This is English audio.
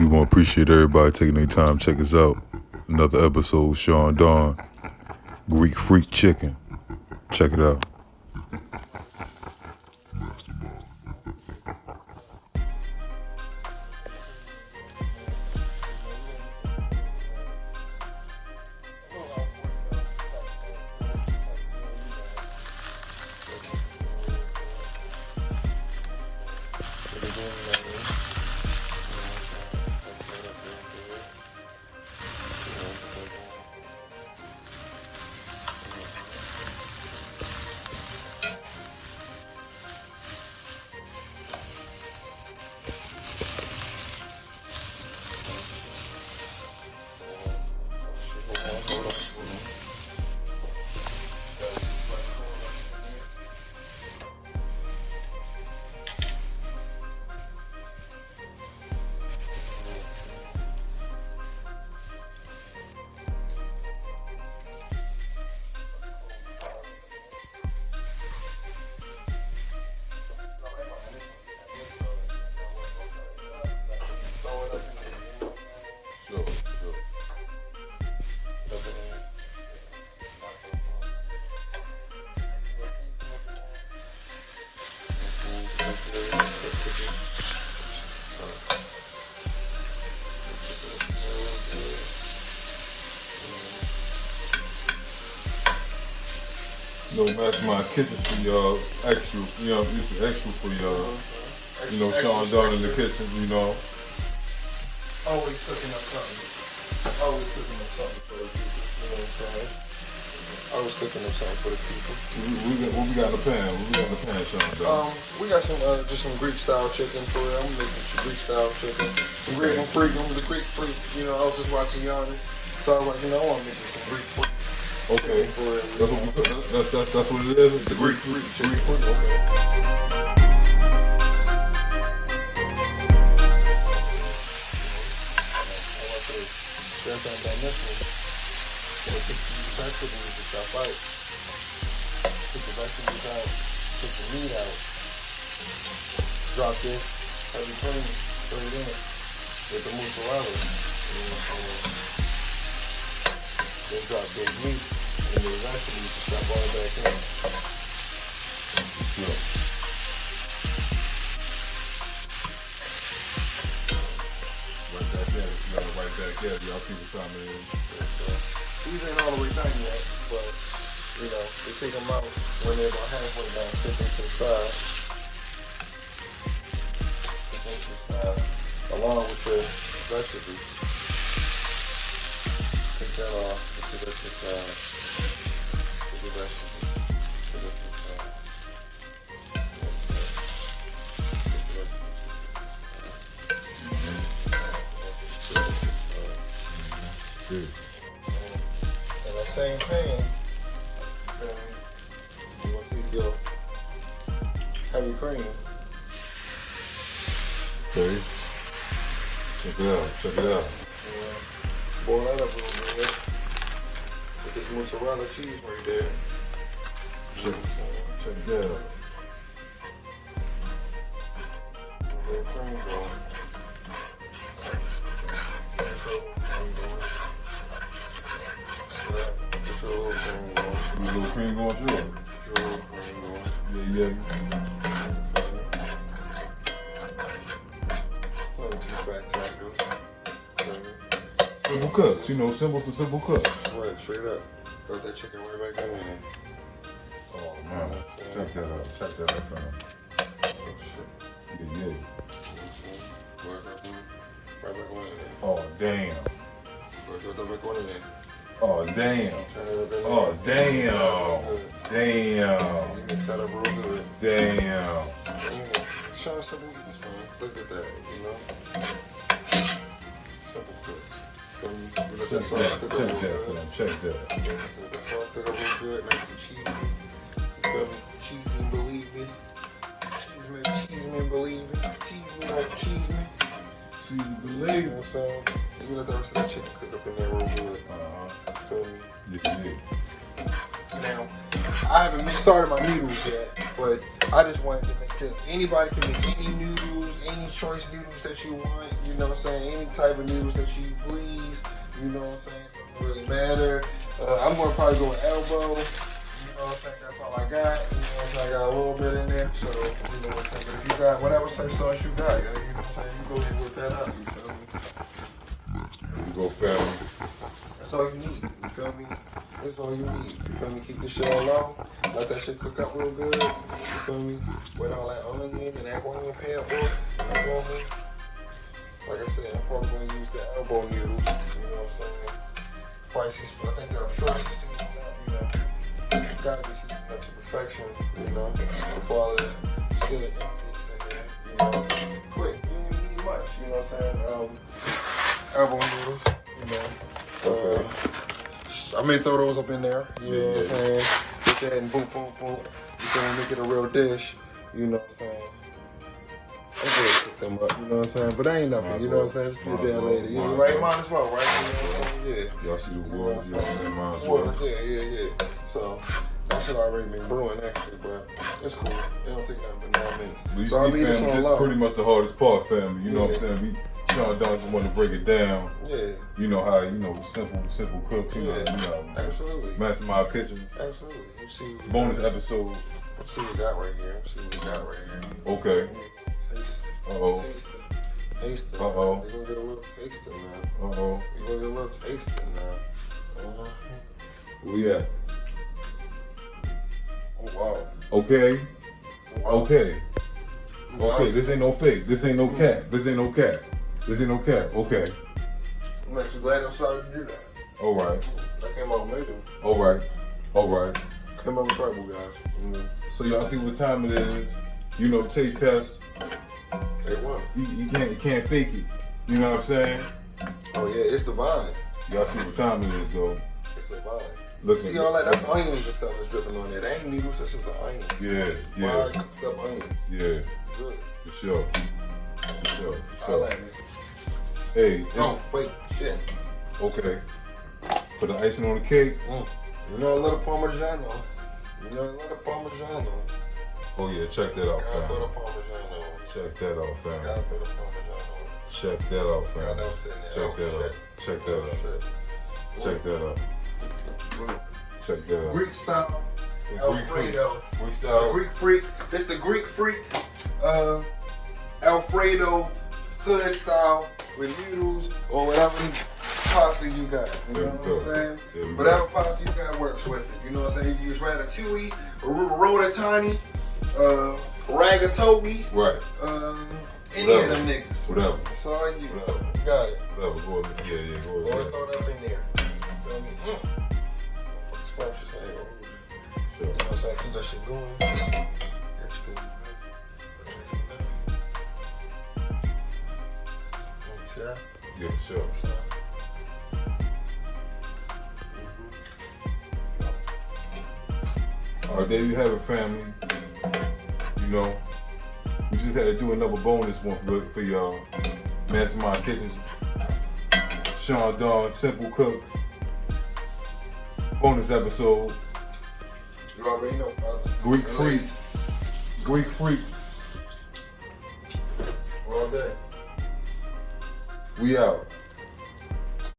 We want to appreciate everybody taking their time to check us out. Another episode, Sean Dawn, Greek Freak Chicken. Check it out. Mastermind kitchen for y'all, extra, it's extra for y'all. Sean Dawn in the kitchen, Always cooking up something. Always cooking up something for the people, you know what I'm saying? Always cooking up something for the people. What we got in the pan? Sean Dawn? We got some, just some Greek style chicken for you. I'm gonna make some Greek style chicken. I'm Greek freak, I'm the Greek freak, I was just watching Giannis. So I was like, I want to make some Greek freak. Okay, that's what it is. It's the Greek freak chicken. Okay. That's on that next one. So put the vegetables and stuff out. Put the vegetables out. Put the meat out. Drop this heavy cream straight in with the mozzarella. Then drop this meat and the vegetables and stuff all back in. Yeah. Right back there, y'all see what time it is. These ain't all the way done yet, but they take them out when they're about halfway down, set them to the side. Set them to the side, along with the vegetables. Take that off, put it to the side. Put the vegetables, put it to the side. In that same pan, you're going to take your heavy cream. Okay. Check it out. Boil that up a little bit. With this mozzarella cheese right there. Check it out. Let cream go. A little cream going through it. Yeah. Simple cooks, simple for simple cooks. Right, straight up. Got that chicken right back in there. Oh man, check that out, fam. Oh shit. Yeah. Right back on in there. Oh damn. Right back on in there. Oh damn. Oh damn. You can set up real good. Damn. Sean Simple Eats, man. Look at that, Simple cooks. Check that. The sauce cook up real good, nice and cheesy. You feel me? Cheesy, believe me. Cheese me, believe me. Tease me like cheese me. Cheesy, believe me. You know what I'm saying? And you let the rest of that chicken cook up in there real good. Feel me? Yeah. Now, I haven't started my noodles yet, but I just wanted to make, because anybody can make any noodles, any choice noodles that you want, you know what I'm saying? Any type of noodles that you please, you know what I'm saying? Doesn't really matter. I'm going to probably go with elbow, you know what I'm saying? That's all I got, you know what I'm saying? I got a little bit in there, so, you know what I'm saying? But if you got whatever type of sauce you got, you know what I'm saying? You go ahead and whip that up, you feel me? There you go, family. That's all you need, you feel me? That's all you need, you feel me? Keep the shit on low, let that shit cook up real good, you feel me? With all that onion and that onion pan oil, you feel me? Like I said, I'm probably going to use the elbow noodles, you know what I'm saying? Spices, I think I'm sure it's seasoned up, you know? You gotta be seasoned up to perfection, you know? Before all of the skillet intakes in there, you know? Quick, you don't even need much, you know what I'm saying? Elbow noodles, you know? I may throw those up in there, you know what I'm saying? Get that and boom, boom, boom. You can make it a real dish, you know what I'm saying? I'm gonna cook them up, you know what I'm saying? But that ain't nothing, you know what I'm saying? Just get there later. Yeah, right, might as well, right? You know what I'm saying? Yeah. Y'all see the You know water? what I'm Y'all saying? see the might as Water, well. yeah. So, that shit already been brewing actually, but it's cool. It don't take nothing but 9 minutes. But you So I'll see, leave this family, on this is low. pretty much the hardest part, family. You know what I'm saying? We Sean Don just want to break it down. Yeah. You know how, you know, simple cooks, you know, Absolutely. Mastermind Kitchen. Absolutely. Let's see what we Bonus got. episode. Let's see what we got right here. Let's see what we got right here. Okay. Taste it. Uh-oh. Taste it. Taste it. Uh-oh. We're gonna get a little tasting now. Uh-oh. We're gonna get a little tasting now. Where we at? Oh wow. Okay. Wow. Okay. Wow. Okay. This ain't no fake. This ain't no cap. This ain't no cap. This ain't no cap. Okay. I'm actually glad I started to do that. All right. That came out later. All right. All right. Came out incredible, guys. So y'all see what time it is. You know, taste test. Hey, what? You can't fake it. You know what I'm saying? Oh yeah, it's divine. Y'all see what time it is, though. It's divine. Look See all that? That's onions and stuff that's dripping on there. That ain't noodles. That's just the onions. Yeah. Fried, cooked up onions. Yeah. Good. For sure. I like it. Hey, it's, Oh wait, shit. okay. Put the icing on the cake. You know a little Parmigiano. You know a little Parmigiano. Oh yeah, check that out, Gotta throw fam. the Parmigiano. Check that out, fam. Gotta throw the Parmigiano. Check that out, God, fam. that was sitting there. Check that out. Check that out. Check that out. Check that out. Greek style Greek Alfredo. Greek The style. Greek freak. This the Greek freak. Alfredo hood style with noodles or whatever pasta you got. You know what I'm saying? Whatever pasta you got works with it. You know what I'm saying? You use ratatouille, rotatani, ragatouille. Right. Any of them niggas. Whatever. That's all you. Whatever. Got it. Whatever. Go ahead. Yeah. Go Go ahead. and throw that in there. You feel me? Scrumptious ain't gonna lose. Sure. You know what I'm saying? Keep that shit going. That's cool. See that? Yeah, sure. All right, there you have it, family. You know, we just had to do another bonus one for y'all. Mastermind Kitchens. Sean Don, Simple Cooks. Bonus episode. You already know, fellas. Greek Freak. Greek Freak. All day. We out.